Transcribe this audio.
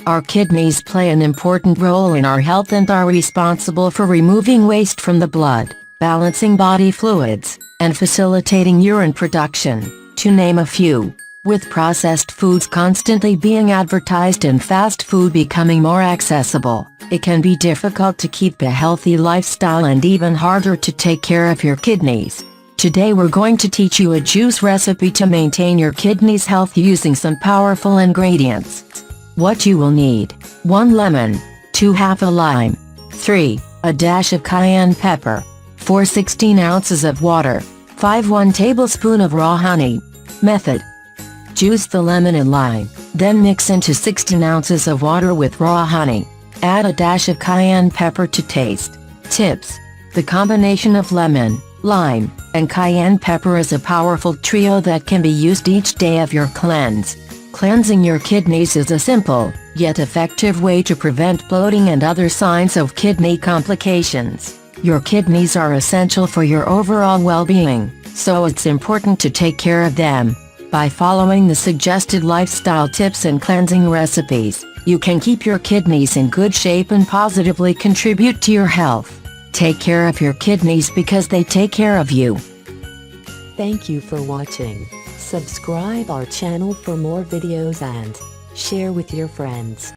Our kidneys play an important role in our health and are responsible for removing waste from the blood, balancing body fluids, and facilitating urine production, to name a few. With processed foods constantly being advertised and fast food becoming more accessible, it can be difficult to keep a healthy lifestyle and even harder to take care of your kidneys. Today we're going to teach you a juice recipe to maintain your kidneys' health using some powerful ingredients. What you will need: 1 lemon, 2 half a lime, 3, a dash of cayenne pepper, 4 16 ounces of water, 5 1 tablespoon of raw honey. Method: juice the lemon and lime, then mix into 16 ounces of water with raw honey. Add a dash of cayenne pepper to taste. Tips: the combination of lemon, lime, and cayenne pepper is a powerful trio that can be used each day of your cleanse. Cleansing your kidneys is a simple, yet effective way to prevent bloating and other signs of kidney complications. Your kidneys are essential for your overall well-being, so it's important to take care of them. By following the suggested lifestyle tips and cleansing recipes, you can keep your kidneys in good shape and positively contribute to your health. Take care of your kidneys because they take care of you. Thank you for watching. Subscribe our channel for more videos and share with your friends.